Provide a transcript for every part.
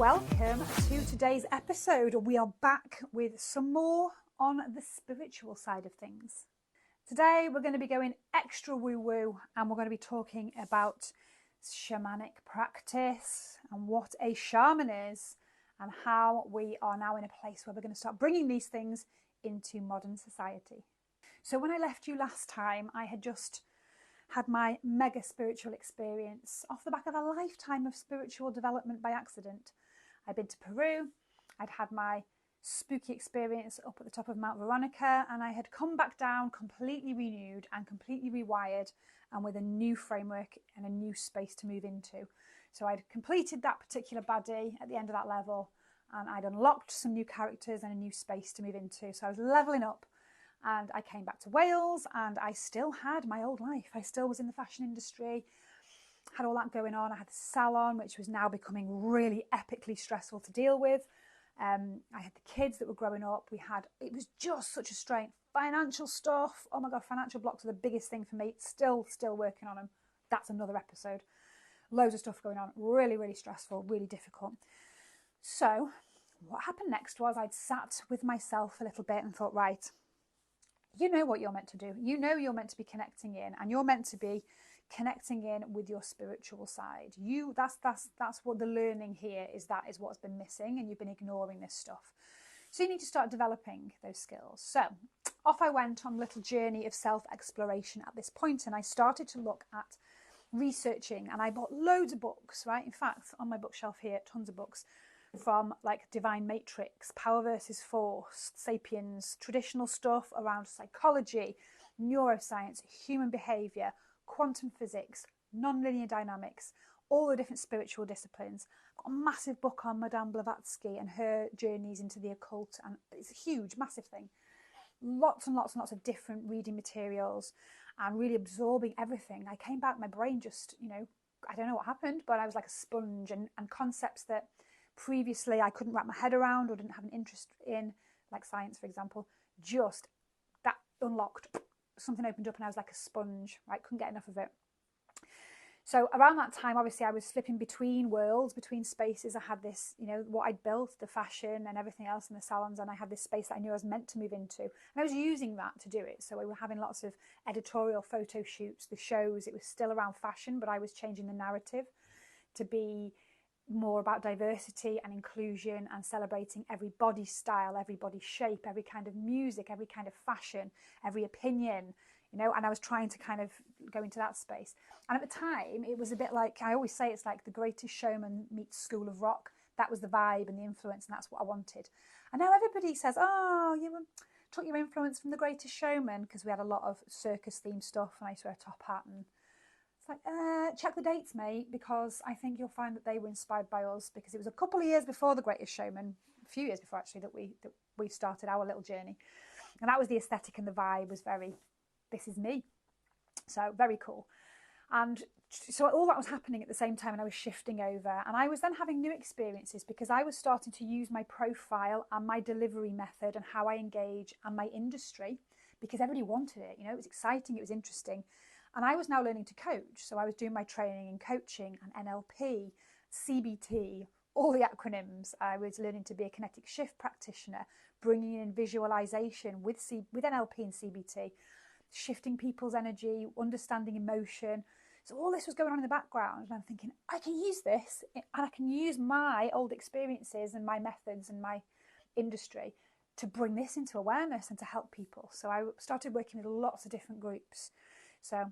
welcome to today's episode. We are back with some more on the spiritual side of things. Today we're going to be going extra woo-woo and we're going to be talking about shamanic practice and what a shaman is and how we are now in a place where we're going to start bringing these things into modern society. So when I left you last time, I had just had my mega spiritual experience off the back of a lifetime of spiritual development by accident. I'd been to Peru, I'd had my spooky experience up at the top of Mount Veronica, and I had come back down completely renewed and completely rewired and with a new framework and a new space to move into. So I'd completed that particular baddie at the end of that level and I'd unlocked some new characters and a new space to move into. So I was leveling up. And I came back to Wales and I still had my old life. I still was in the fashion industry, had all that going on. I had the salon, which was now becoming really epically stressful to deal with. I had the kids that were growing up. It was just such a strain. Financial stuff. Oh my God, financial blocks are the biggest thing for me. Still working on them. That's another episode. Loads of stuff going on. Really, really stressful, really difficult. So what happened next was I'd sat with myself a little bit and thought, right, you know what you're meant to do. You know you're meant to be connecting in, and you're meant to be connecting in with your spiritual side. That's what the learning here is. That is what's been missing, and you've been ignoring this stuff. So you need to start developing those skills. So off I went on a little journey of self-exploration at this point, and I started to look at researching, and I bought loads of books, right? In fact, on my bookshelf here, tons of books. From like Divine Matrix, Power versus Force, Sapiens, traditional stuff around psychology, neuroscience, human behaviour, quantum physics, non-linear dynamics, all the different spiritual disciplines. I've got a massive book on Madame Blavatsky and her journeys into the occult, and it's a huge, massive thing. Lots and lots and lots of different reading materials and really absorbing everything. I came back, my brain just, I don't know what happened, but I was like a sponge, and concepts that previously I couldn't wrap my head around or didn't have an interest in, like science, for example, just that unlocked, something opened up and I was like a sponge, right? Couldn't get enough of it. So around that time, obviously I was flipping between worlds, between spaces. I had this, what I'd built, the fashion and everything else in the salons, and I had this space that I knew I was meant to move into. And I was using that to do it. So we were having lots of editorial photo shoots, the shows. It was still around fashion, but I was changing the narrative to be more about diversity and inclusion and celebrating every body style, every body shape, every kind of music, every kind of fashion, every opinion, and I was trying to kind of go into that space. And at the time, it was a bit like, I always say it's like The Greatest Showman meets School of Rock. That was the vibe and the influence, and that's what I wanted. And now everybody says, oh, you took your influence from The Greatest Showman, because we had a lot of circus-themed stuff, and I used to wear a top hat and it's like, check the dates, mate, because I think you'll find that they were inspired by us, because it was a couple of years before The Greatest Showman, a few years before actually, that we started our little journey. And that was the aesthetic, and the vibe was very, this is me. So very cool. And so all that was happening at the same time, and I was shifting over, and I was then having new experiences because I was starting to use my profile and my delivery method and how I engage and my industry, because everybody wanted it. It was exciting, it was interesting. And I was now learning to coach. So I was doing my training in coaching and NLP, CBT, all the acronyms. I was learning to be a kinetic shift practitioner, bringing in visualization with NLP and CBT, shifting people's energy, understanding emotion. So all this was going on in the background. And I'm thinking, I can use this, and I can use my old experiences and my methods and my industry to bring this into awareness and to help people. So I started working with lots of different groups. So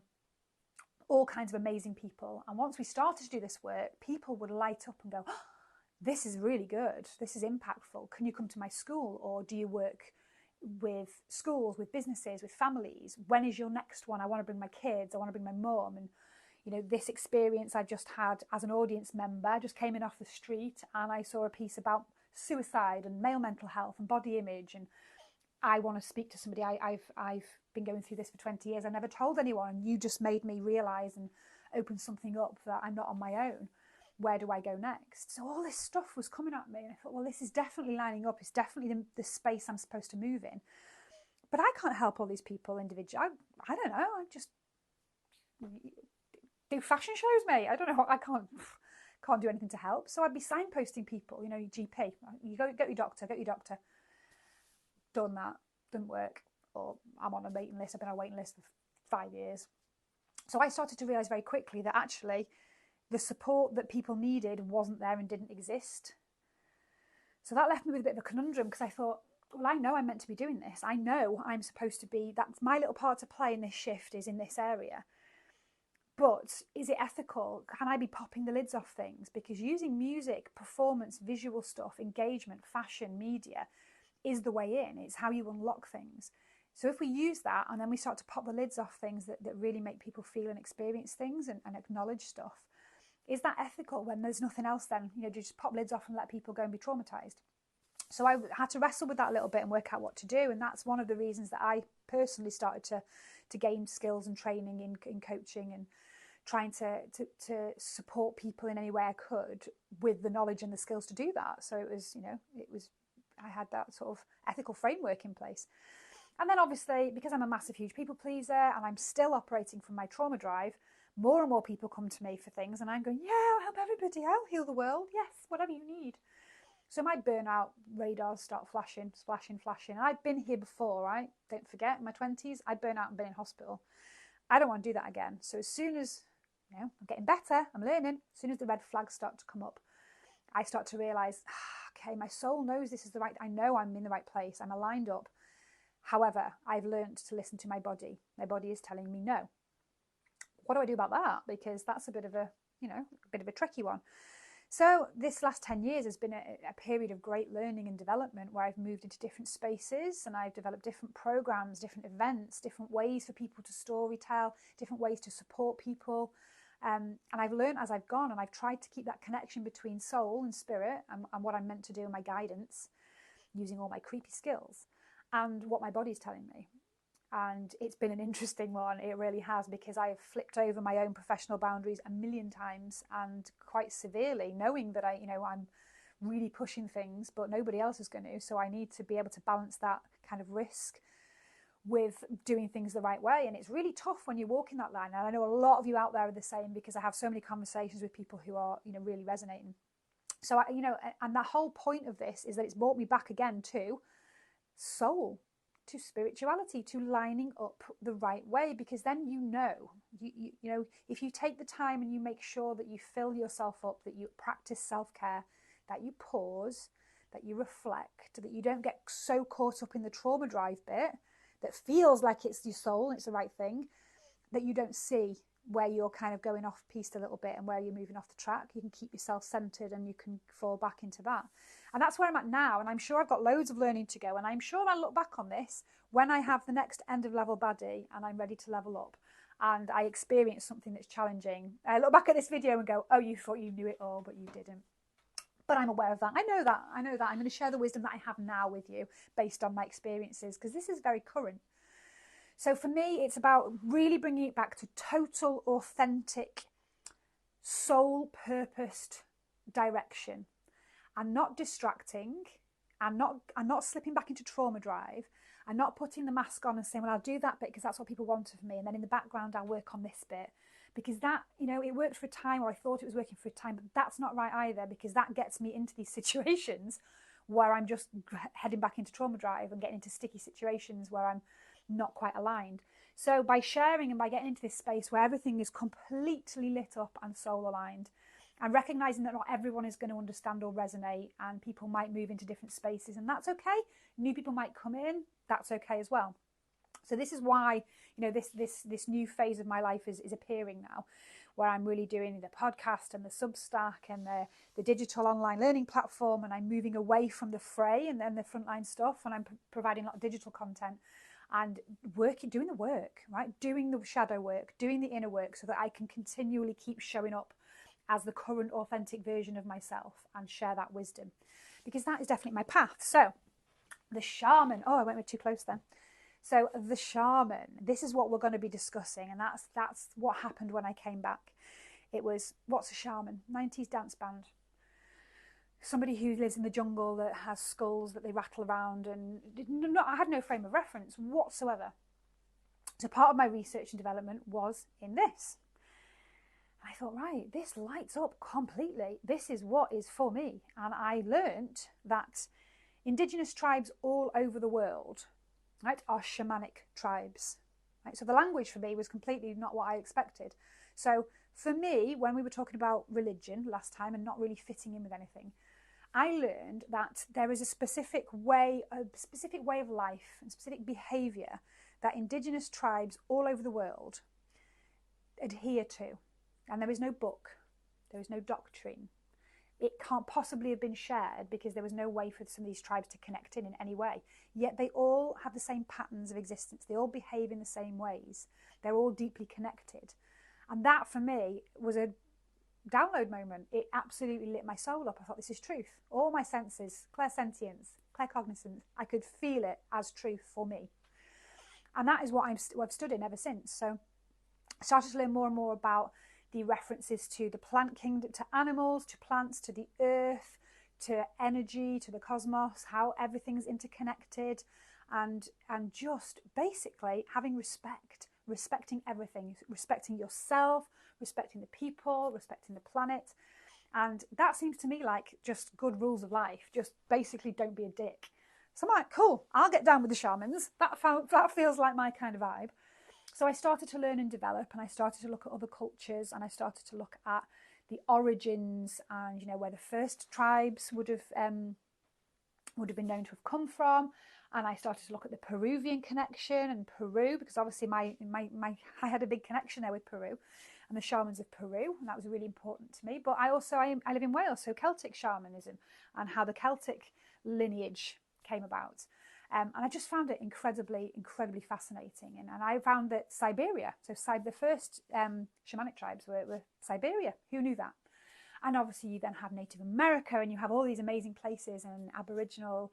all kinds of amazing people. And once we started to do this work, people would light up and go, oh, this is really good. This is impactful. Can you come to my school? Or do you work with schools, with businesses, with families? When is your next one? I want to bring my kids. I want to bring my mum. And, this experience I just had as an audience member, I just came in off the street and I saw a piece about suicide and male mental health and body image. And I want to speak to somebody. I've been going through this for 20 years. I never told anyone. You just made me realise and open something up that I'm not on my own. Where do I go next? So all this stuff was coming at me, and I thought, well, this is definitely lining up. It's definitely the space I'm supposed to move in. But I can't help all these people individually. I don't know. I just do fashion shows, mate. I don't know. I can't can't do anything to help. So I'd be signposting people, your GP, you go get your doctor, Done that, didn't work. Or I'm on a waiting list, I've been on a waiting list for 5 years. So I started to realise very quickly that actually the support that people needed wasn't there and didn't exist. So that left me with a bit of a conundrum, because I thought, well, I know I'm meant to be doing this. I know I'm supposed to be, that's my little part to play in this shift is in this area. But is it ethical? Can I be popping the lids off things? Because using music, performance, visual stuff, engagement, fashion, media is the way in. It's how you unlock things. So if we use that and then we start to pop the lids off things that really make people feel and experience things and acknowledge stuff, is that ethical when there's nothing else then? Just pop lids off and let people go and be traumatized. So I had to wrestle with that a little bit and work out what to do. And that's one of the reasons that I personally started to gain skills and training in coaching and trying to support people in any way I could with the knowledge and the skills to do that. So I had that sort of ethical framework in place. And then obviously, because I'm a massive, huge people pleaser and I'm still operating from my trauma drive, more and more people come to me for things and I'm going, yeah, I'll help everybody, I'll heal the world, yes, whatever you need. So my burnout radars start flashing. And I've been here before, right? Don't forget, in my 20s, I burnt out and been in hospital. I don't want to do that again. So as soon as, I'm getting better, I'm learning, as soon as the red flags start to come up, I start to realise, okay, my soul knows this is the right, I know I'm in the right place, I'm aligned up. However, I've learned to listen to my body. My body is telling me no. What do I do about that? Because that's a bit of a tricky one. So this last 10 years has been a period of great learning and development where I've moved into different spaces and I've developed different programs, different events, different ways for people to storytell, different ways to support people. And I've learned as I've gone, and I've tried to keep that connection between soul and spirit and what I'm meant to do in my guidance, using all my creepy skills, and what my body's telling me. And it's been an interesting one, it really has, because I have flipped over my own professional boundaries a million times, and quite severely, knowing that I'm really pushing things, but nobody else is going to. So I need to be able to balance that kind of risk with doing things the right way. And it's really tough when you're walking that line. And I know a lot of you out there are the same, because I have so many conversations with people who are, really resonating. So, and the whole point of this is that it's brought me back again to soul, to spirituality, to lining up the right way, because then if you take the time and you make sure that you fill yourself up, that you practice self-care, that you pause, that you reflect, that you don't get so caught up in the trauma drive bit that feels like it's your soul and it's the right thing, that you don't see where you're kind of going off piste a little bit and where you're moving off the track. You can keep yourself centered and you can fall back into that. And that's where I'm at now. And I'm sure I've got loads of learning to go. And I'm sure I'll look back on this when I have the next end of level baddie and I'm ready to level up and I experience something that's challenging. I look back at this video and go, oh, you thought you knew it all, but you didn't. But I'm aware of that. I know that. I'm going to share the wisdom that I have now with you based on my experiences, because this is very current. So for me, it's about really bringing it back to total, authentic, soul-purposed direction, and not distracting, and not slipping back into trauma drive, and not putting the mask on and saying, well, I'll do that bit because that's what people want of me, and then in the background I'll work on this bit. Because that, it worked for a time, or I thought it was working for a time, but that's not right either, because that gets me into these situations where I'm just heading back into trauma drive and getting into sticky situations where I'm not quite aligned. So by sharing and by getting into this space where everything is completely lit up and soul aligned, and recognizing that not everyone is going to understand or resonate, and people might move into different spaces, and that's okay. New people might come in, that's okay as well. So this is why, this new phase of my life is appearing now, where I'm really doing the podcast and the Substack and the digital online learning platform, and I'm moving away from the fray and then the frontline stuff, and I'm providing a lot of digital content and doing the work, right? Doing the shadow work, doing the inner work, so that I can continually keep showing up as the current authentic version of myself and share that wisdom, because that is definitely my path. So the shaman, I went too close then. So the shaman, this is what we're going to be discussing, and that's what happened when I came back. It was, what's a shaman? 90s dance band. Somebody who lives in the jungle that has skulls that they rattle around, and I had no frame of reference whatsoever. So part of my research and development was in this. And I thought, right, this lights up completely. This is what is for me. And I learnt that indigenous tribes all over the world, right, are shamanic tribes. Right? So the language for me was completely not what I expected. So for me, when we were talking about religion last time and not really fitting in with anything, I learned that there is a specific way of life and specific behaviour that indigenous tribes all over the world adhere to. And there is no book, there is no doctrine. It can't possibly have been shared because there was no way for some of these tribes to connect in any way. Yet they all have the same patterns of existence. They all behave in the same ways. They're all deeply connected. And that for me was a download moment. It absolutely lit my soul up. I thought, this is truth. All my senses, clairsentience, claircognizance, I could feel it as truth for me. And that is what I've stood in ever since. So I started to learn more and more about the references to the plant kingdom, to animals, to plants, to the earth, to energy, to the cosmos, how everything's interconnected, and just basically having respect, respecting everything, respecting yourself, respecting the people, respecting the planet. And that seems to me like just good rules of life. Just basically don't be a dick. So I'm like, cool, I'll get down with the shamans. That feels like my kind of vibe. So I started to learn and develop, and I started to look at other cultures, and I started to look at the origins and, you know, where the first tribes would have been known to have come from. And I started to look at the Peruvian connection and Peru, because obviously I had a big connection there with Peru and the shamans of Peru, and that was really important to me. But I live in Wales, so Celtic shamanism and how the Celtic lineage came about. And I just found it incredibly fascinating. And I found that Siberia, so the first shamanic tribes were Siberia. Who knew that? And obviously you then have Native America, and you have all these amazing places and Aboriginal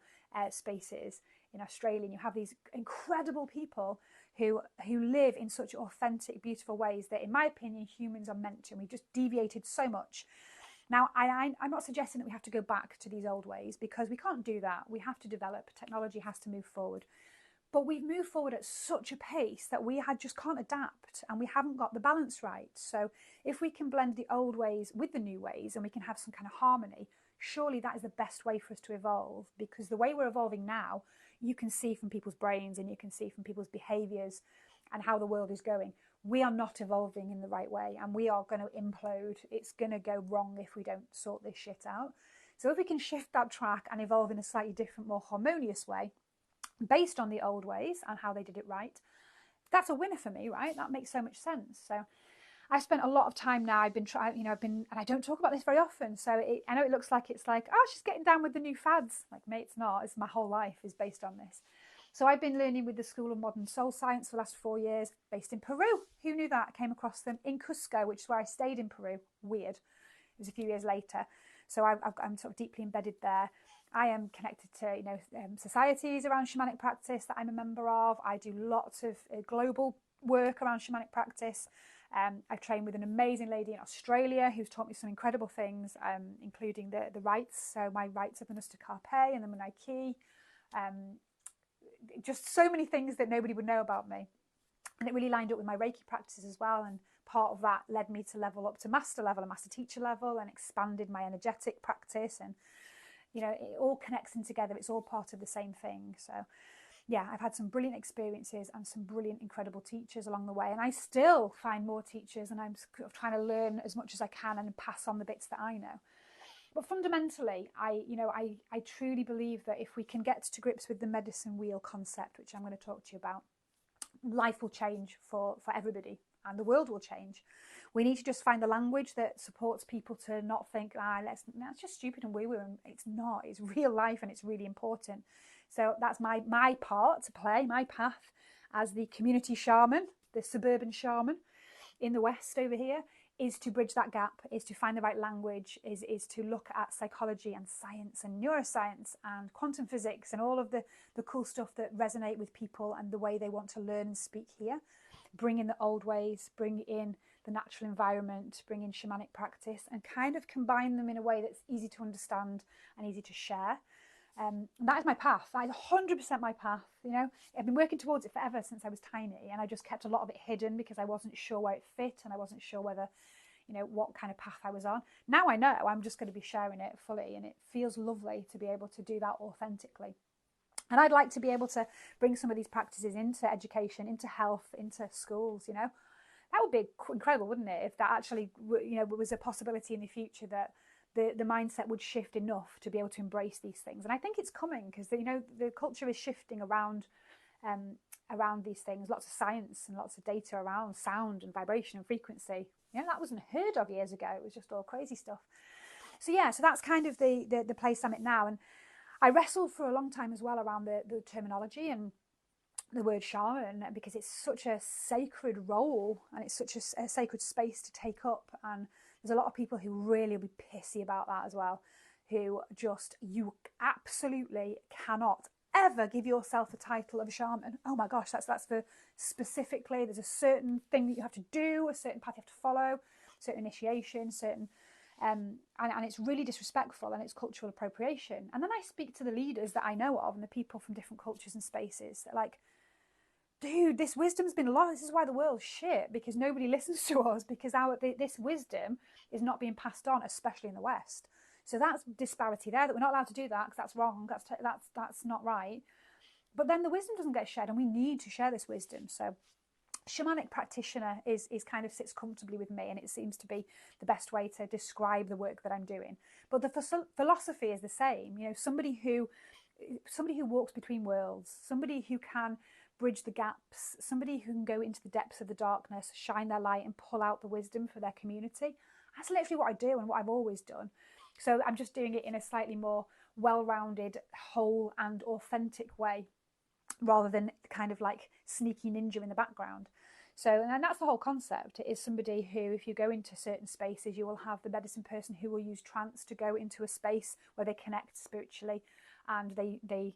spaces in Australia. And you have these incredible people who live in such authentic, beautiful ways that, in my opinion, humans are meant to. And we've just deviated so much. Now, I'm not suggesting that we have to go back to these old ways, because we can't do that. We have to develop. Technology has to move forward. But we've moved forward at such a pace that we just can't adapt, and we haven't got the balance right. So if we can blend the old ways with the new ways, and we can have some kind of harmony, surely that is the best way for us to evolve. Because the way we're evolving now, you can see from people's brains and you can see from people's behaviours and how the world is going. We are not evolving in the right way, and we are going to implode. It's going to go wrong if we don't sort this shit out. So if we can shift that track and evolve in a slightly different, more harmonious way, based on the old ways and how they did it right, that's a winner for me, right? That makes so much sense. So I've spent a lot of time now. And I don't talk about this very often. So I know it looks like it's like, oh, she's getting down with the new fads. Like, mate, it's not. It's my whole life is based on this. So I've been learning with the School of Modern Soul Science for the last 4 years, based in Peru. Who knew that? I came across them in Cusco, which is where I stayed in Peru. Weird. It was a few years later. So I'm sort of deeply embedded there. I am connected to societies around shamanic practice that I'm a member of. I do lots of global work around shamanic practice. I've trained with an amazing lady in Australia who's taught me some incredible things, including the rites. So my rites of the Nusta Carpe and the Munai Ki. Just so many things that nobody would know about me. And it really lined up with my Reiki practice as well. And part of that led me to level up to master level and master teacher level, and expanded my energetic practice. And, you know, it all connects in together. It's all part of the same thing. So, yeah, I've had some brilliant experiences and some brilliant, incredible teachers along the way. And I still find more teachers, and I'm trying to learn as much as I can and pass on the bits that I know. But fundamentally, I truly believe that if we can get to grips with the medicine wheel concept, which I'm going to talk to you about, life will change for everybody, and the world will change. We need to just find the language that supports people to not think, that's just stupid and woo-woo. And it's not. It's real life, and it's really important. So that's my part to play, my path as the community shaman, the suburban shaman in the West over here, is to bridge that gap, is to find the right language, is to look at psychology and science and neuroscience and quantum physics and all of the cool stuff that resonate with people and the way they want to learn and speak here. Bring in the old ways, bring in the natural environment, bring in shamanic practice, and kind of combine them in a way that's easy to understand and easy to share. That is my path. That is 100% my path. You know, I've been working towards it forever since I was tiny, and I just kept a lot of it hidden because I wasn't sure where it fit, and I wasn't sure whether, you know, what kind of path I was on. Now I know, I'm just going to be sharing it fully, and it feels lovely to be able to do that authentically. And I'd like to be able to bring some of these practices into education, into health, into schools, you know. That would be incredible, wouldn't it, if that actually, you know, was a possibility in the future, that the mindset would shift enough to be able to embrace these things. And I think it's coming, because, you know, the culture is shifting around these things. Lots of science and lots of data around sound and vibration and frequency. You know, that wasn't heard of years ago. It was just all crazy stuff. So yeah, so that's kind of the place I'm at now. And I wrestled for a long time as well around the terminology and the word shaman, because it's such a sacred role, and it's such a sacred space to take up. And there's a lot of people who really will be pissy about that as well, who just, you absolutely cannot ever give yourself a title of a shaman. Oh my gosh, that's for specifically, there's a certain thing that you have to do, a certain path you have to follow, certain initiation, certain and it's really disrespectful, and it's cultural appropriation. And then I speak to the leaders that I know of and the people from different cultures and spaces that, like, dude, this wisdom's been lost. This is why the world's shit, because nobody listens to us, because this wisdom is not being passed on, especially in the West. So that's disparity there, that we're not allowed to do that, because that's wrong, that's not right. But then the wisdom doesn't get shared, and we need to share this wisdom. So shamanic practitioner is kind of sits comfortably with me, and it seems to be the best way to describe the work that I'm doing. But the philosophy is the same. You know, somebody who walks between worlds, somebody who can bridge the gaps, somebody who can go into the depths of the darkness, shine their light and pull out the wisdom for their community. That's literally what I do and what I've always done. So I'm just doing it in a slightly more well-rounded, whole and authentic way, rather than kind of like sneaky ninja in the background. So, and that's the whole concept. It is somebody who, if you go into certain spaces, you will have the medicine person who will use trance to go into a space where they connect spiritually, and they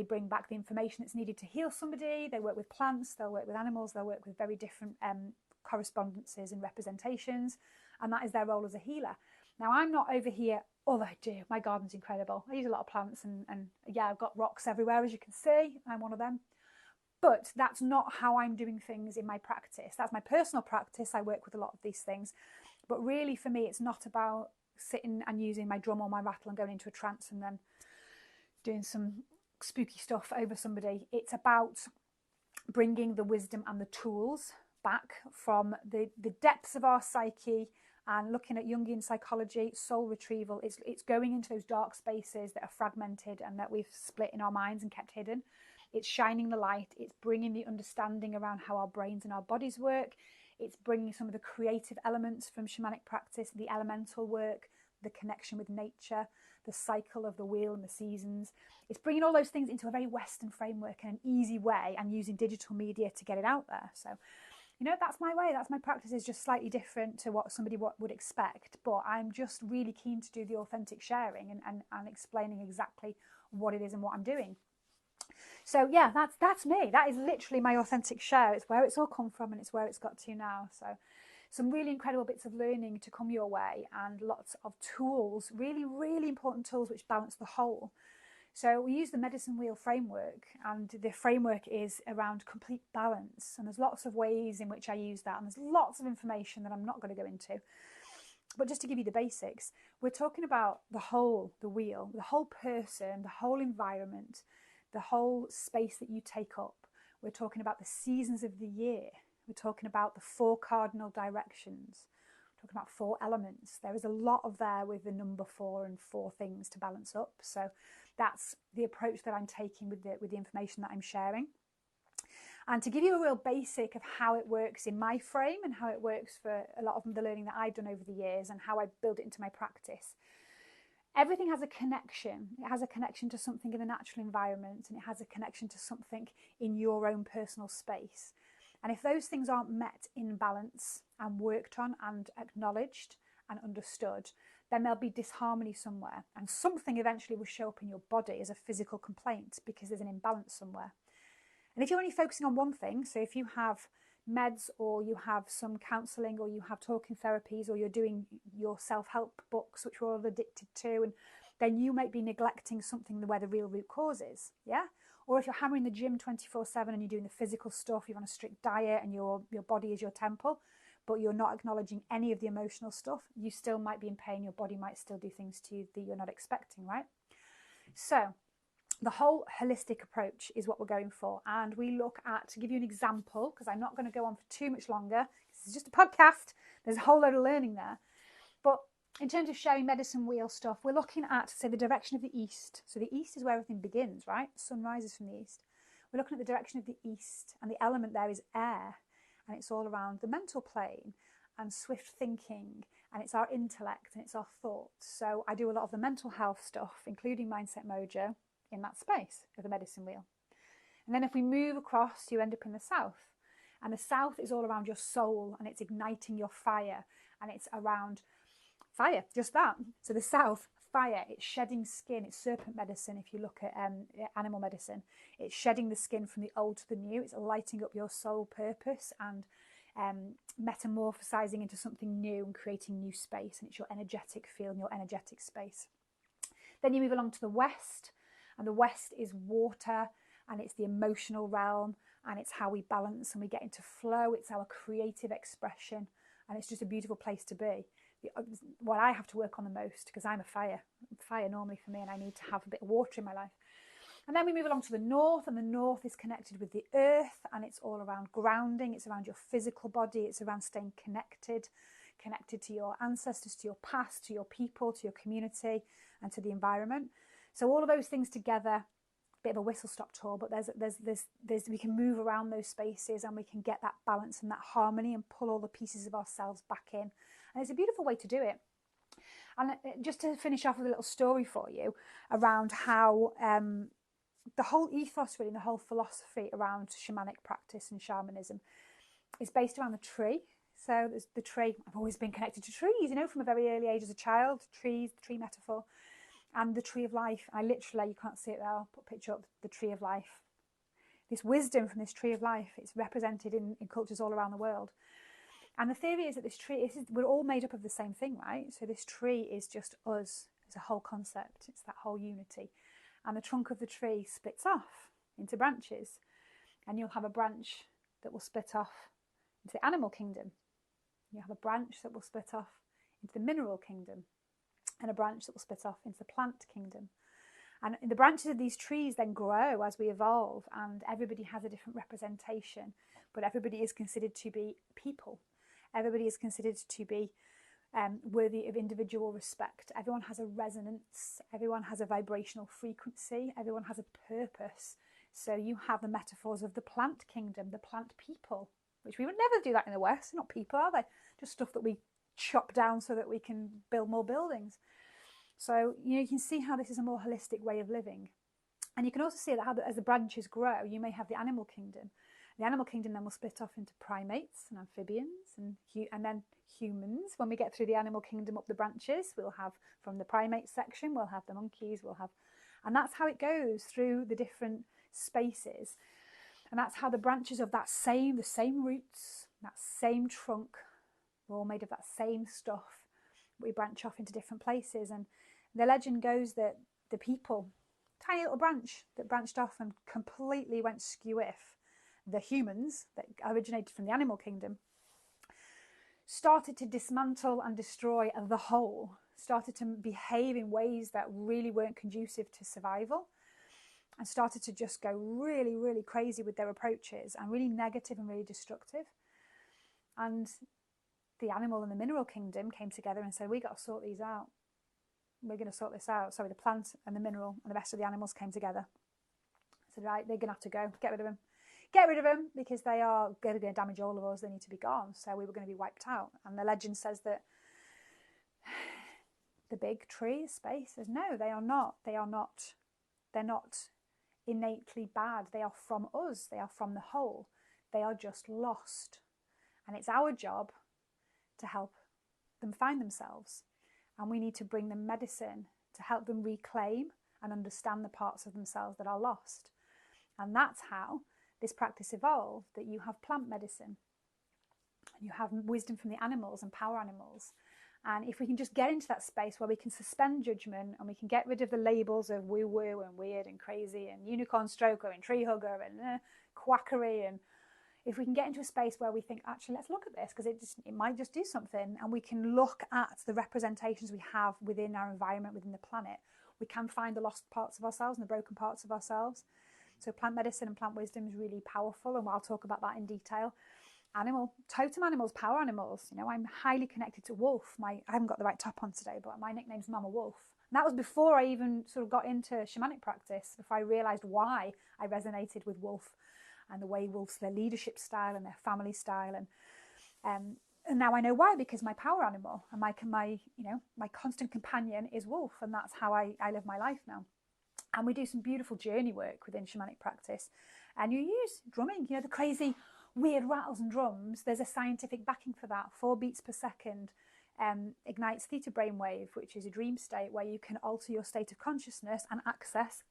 bring back the information that's needed to heal somebody. They work with plants, they'll work with animals, they'll work with very different correspondences and representations, and that is their role as a healer. Now, I'm not over here, although I do, my garden's incredible. I use a lot of plants, and yeah, I've got rocks everywhere, as you can see. I'm one of them. But that's not how I'm doing things in my practice. That's my personal practice. I work with a lot of these things. But really, for me, it's not about sitting and using my drum or my rattle and going into a trance and then doing some spooky stuff over somebody. It's about bringing the wisdom and the tools back from the depths of our psyche, and looking at Jungian psychology, soul retrieval. It's going into those dark spaces that are fragmented and that we've split in our minds and kept hidden. It's shining the light. It's bringing the understanding around how our brains and our bodies work. It's bringing some of the creative elements from shamanic practice, the elemental work, the connection with nature, the cycle of the wheel and the seasons. It's bringing all those things into a very Western framework and an easy way, and using digital media to get it out there. So, you know, that's my way. That's my practice. Is just slightly different to what somebody would expect. But I'm just really keen to do the authentic sharing and explaining exactly what it is and what I'm doing. So yeah, that's me. That is literally my authentic share. It's where it's all come from, and it's where it's got to now. So some really incredible bits of learning to come your way, and lots of tools, really, really important tools which balance the whole. So we use the medicine wheel framework, and the framework is around complete balance. And there's lots of ways in which I use that, and there's lots of information that I'm not going to go into. But just to give you the basics, we're talking about the whole, the wheel, the whole person, the whole environment, the whole space that you take up. We're talking about the seasons of the year. We're talking about the 4 cardinal directions. We're talking about 4 elements. There is a lot of there with the number 4 and 4 things to balance up. So that's the approach that I'm taking with the information that I'm sharing. And to give you a real basic of how it works in my frame, and how it works for a lot of the learning that I've done over the years, and how I build it into my practice. Everything has a connection. It has a connection to something in the natural environment, and it has a connection to something in your own personal space. And if those things aren't met in balance and worked on and acknowledged and understood, then there'll be disharmony somewhere, and something eventually will show up in your body as a physical complaint because there's an imbalance somewhere. And if you're only focusing on one thing, so if you have meds, or you have some counselling, or you have talking therapies, or you're doing your self-help books, which we're all addicted to, and then you might be neglecting something where the real root cause is, yeah? Or if you're hammering the gym 24/7 and you're doing the physical stuff, you're on a strict diet and your body is your temple, but you're not acknowledging any of the emotional stuff, you still might be in pain. Your body might still do things to you that you're not expecting, right? So the whole holistic approach is what we're going for. And we look at, to give you an example, because I'm not going to go on for too much longer, this is just a podcast, there's a whole load of learning there. But in terms of sharing medicine wheel stuff, we're looking at, say, the direction of the east. So the east is where everything begins, right? The sun rises from the east. We're looking at the direction of the east, and the element there is air, and it's all around the mental plane and swift thinking, and it's our intellect and it's our thoughts. So I do a lot of the mental health stuff, including Mindset Mojo, in that space of the medicine wheel. And then if we move across, you end up in the south. And the south is all around your soul, and it's igniting your fire, and it's around fire, just that. So the south, fire, it's shedding skin, it's serpent medicine. If you look at animal medicine, it's shedding the skin from the old to the new. It's lighting up your soul purpose and metamorphosizing into something new and creating new space. And it's your energetic field, your energetic space. Then you move along to the west, and the west is water, and it's the emotional realm, and it's how we balance and we get into flow. It's our creative expression, and it's just a beautiful place to be. What I have to work on the most, because I'm a fire normally for me, and I need to have a bit of water in my life. And then we move along to the north, and the north is connected with the earth, and it's all around grounding. It's around your physical body. It's around staying connected to your ancestors, to your past, to your people, to your community, and to the environment. So all of those things together, bit of a whistle-stop tour, but there's we can move around those spaces, and we can get that balance and that harmony and pull all the pieces of ourselves back in. And it's a beautiful way to do it. And just to finish off with a little story for you around how the whole ethos, really, the whole philosophy around shamanic practice and shamanism is based around the tree. So there's the tree. I've always been connected to trees, from a very early age as a child. Trees, the tree metaphor, and the tree of life. I literally, you can't see it there, I'll put a picture up, the tree of life. This wisdom from this tree of life, it's represented in cultures all around the world. And the theory is that this tree, we're all made up of the same thing, right? So this tree is just us as a whole concept. It's that whole unity. And the trunk of the tree splits off into branches. And you'll have a branch that will split off into the animal kingdom. You'll have a branch that will split off into the mineral kingdom. And a branch that will split off into the plant kingdom. And the branches of these trees then grow as we evolve, and everybody has a different representation, but everybody is considered to be people. Everybody is considered to be worthy of individual respect. Everyone has a resonance. Everyone has a vibrational frequency. Everyone has a purpose. So you have the metaphors of the plant kingdom, the plant people, which we would never do that in the West. They're not people, are they? Just stuff that we chop down so that we can build more buildings. So, you can see how this is a more holistic way of living. And you can also see that how as the branches grow, you may have the animal kingdom. The animal kingdom then will split off into primates and amphibians and then humans. When we get through the animal kingdom up the branches, we'll have, from the primate section, we'll have the monkeys, and that's how it goes through the different spaces. And that's how the branches of the same roots, that same trunk, we're all made of that same stuff. We branch off into different places. And the legend goes that the people, tiny little branch that branched off and completely went skew-if, the humans that originated from the animal kingdom, started to dismantle and destroy the whole, started to behave in ways that really weren't conducive to survival, and started to just go really, really crazy with their approaches, and really negative and really destructive. And the animal and the mineral kingdom came together and said, we got to sort these out. We're going to sort this out. Sorry, the plant and the mineral and the rest of the animals came together. Said, right, they're going to have to go. Get rid of them. Get rid of them, because they are going to damage all of us. They need to be gone. So we were going to be wiped out. And the legend says that the big tree, space, says, no, they are not. They are not. They're not innately bad. They are from us. They are from the whole. They are just lost. And it's our job to help them find themselves. And we need to bring them medicine to help them reclaim and understand the parts of themselves that are lost. And that's how this practice evolved, that you have plant medicine, you have wisdom from the animals and power animals. And if we can just get into that space where we can suspend judgment, and we can get rid of the labels of woo-woo and weird and crazy and unicorn stroker and tree hugger and quackery and if we can get into a space where we think, actually, let's look at this, because it might just do something, and we can look at the representations we have within our environment, within the planet, we can find the lost parts of ourselves and the broken parts of ourselves. So plant medicine and plant wisdom is really powerful, and I'll talk about that in detail. Totem animals, power animals. You know, I'm highly connected to wolf. I haven't got the right top on today, but my nickname's Mama Wolf. And that was before I even sort of got into shamanic practice, before I realised why I resonated with wolf and the way wolves, their leadership style and their family style, and now I know why, because my power animal and my constant companion is wolf, and that's how I live my life now. And we do some beautiful journey work within shamanic practice, and you use drumming, you know, the crazy weird rattles and drums. There's a scientific backing for that. 4 beats per second ignites theta brainwave, which is a dream state where you can alter your state of consciousness and access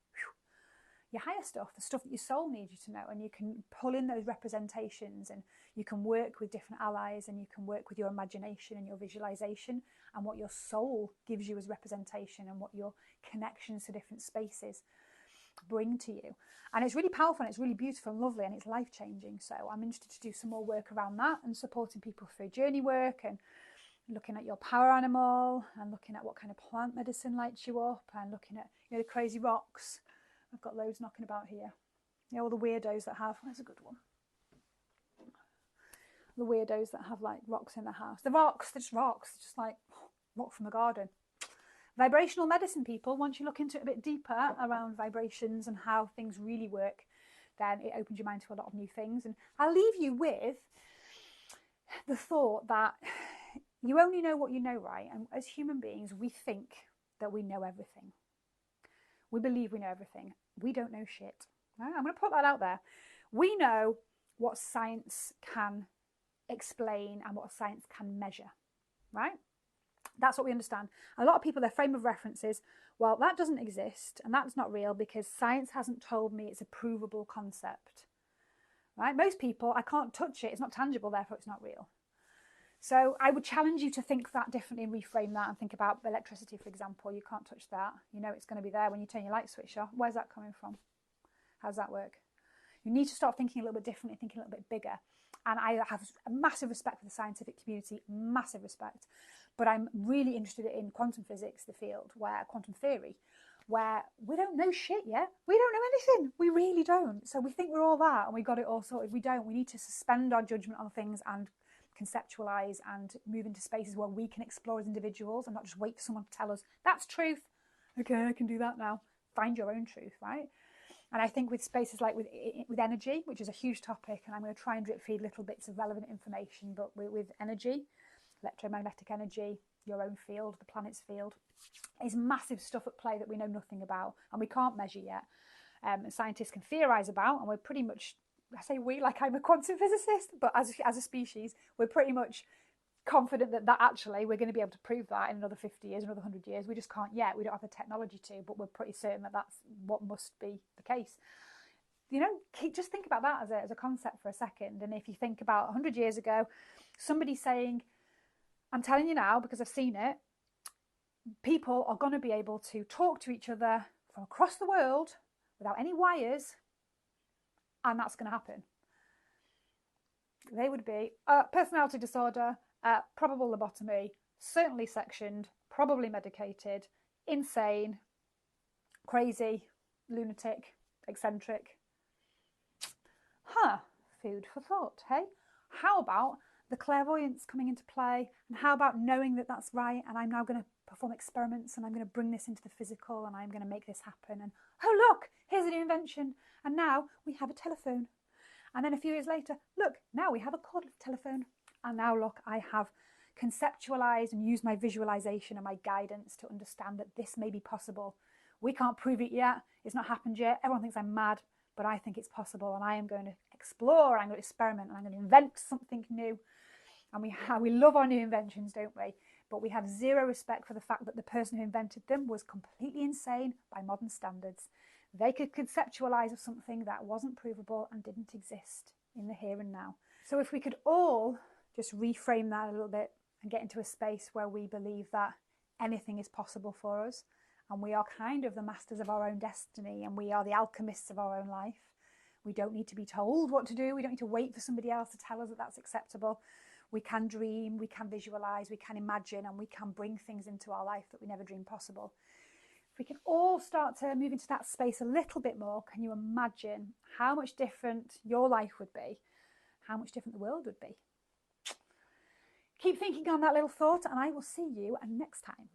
your higher stuff, the stuff that your soul needs you to know, and you can pull in those representations, and you can work with different allies, and you can work with your imagination and your visualization and what your soul gives you as representation and what your connections to different spaces bring to you. And it's really powerful, and it's really beautiful and lovely, and it's life-changing. So I'm interested to do some more work around that and supporting people through journey work and looking at your power animal and looking at what kind of plant medicine lights you up, and looking at, you know, the crazy rocks. I've got loads knocking about here. You know, all the weirdos that have, there's a good one. The weirdos that have like rocks in the house. They're just rocks, they're just like rock from the garden. Vibrational medicine, people, once you look into it a bit deeper around vibrations and how things really work, then it opens your mind to a lot of new things. And I'll leave you with the thought that you only know what you know, right? And as human beings, we think that we know everything. We believe we know everything. We don't know shit. Right? I'm going to put that out there. We know what science can explain and what science can measure, right? That's what we understand. A lot of people, their frame of reference is, well, that doesn't exist and that's not real because science hasn't told me it's a provable concept, right? Most people, I can't touch it, it's not tangible, therefore it's not real. So I would challenge you to think that differently and reframe that and think about electricity, for example. You can't touch that. You know it's going to be there when you turn your light switch off. Where's that coming from? How does that work? You need to start thinking a little bit differently, thinking a little bit bigger. And I have a massive respect for the scientific community, massive respect. But I'm really interested in quantum physics, the field, where quantum theory, where we don't know shit yet. We don't know anything. We really don't. So we think we're all that and we got it all sorted. We don't. We need to suspend our judgment on things and conceptualize and move into spaces where we can explore as individuals and not just wait for someone to tell us that's truth. Okay, I can do that now. Find your own truth, right? And I think with spaces like with energy, which is a huge topic, and I'm going to try and drip feed little bits of relevant information, but with energy, electromagnetic energy, your own field, the planet's field, is massive stuff at play that we know nothing about and we can't measure yet. Scientists can theorize about, and we're pretty much, I say we like I'm a quantum physicist, but as a species, we're pretty much confident that actually we're going to be able to prove that in another 50 years, another 100 years. We just can't yet. We don't have the technology to, but we're pretty certain that that's what must be the case. You know, just think about that as a concept for a second. And if you think about 100 years ago, somebody saying, I'm telling you now because I've seen it, people are going to be able to talk to each other from across the world without any wires, and that's going to happen. They would be personality disorder, probable lobotomy, certainly sectioned, probably medicated, insane, crazy, lunatic, eccentric. Food for thought, hey? How about the clairvoyance coming into play, and how about knowing that that's right, and I'm now going to perform experiments and I'm going to bring this into the physical and I'm going to make this happen, and oh look, here's a new invention, and now we have a telephone. And then a few years later, look, now we have a cordless telephone. And now look, I have conceptualized and used my visualization and my guidance to understand that this may be possible. We can't prove it yet. It's not happened yet. Everyone thinks I'm mad, but I think it's possible. And I am going to explore, I'm going to experiment, and I'm going to invent something new. And we love our new inventions, don't we? But we have zero respect for the fact that the person who invented them was completely insane by modern standards. They could conceptualize of something that wasn't provable and didn't exist in the here and now. So if we could all just reframe that a little bit and get into a space where we believe that anything is possible for us, and we are kind of the masters of our own destiny, and we are the alchemists of our own life, We don't need to be told what to do. We don't need to wait for somebody else to tell us that that's acceptable. We can dream, we can visualize, we can imagine, and we can bring things into our life that we never dreamed possible. If we can all start to move into that space a little bit more, can you imagine how much different your life would be? How much different the world would be? Keep thinking on that little thought, and I will see you next time.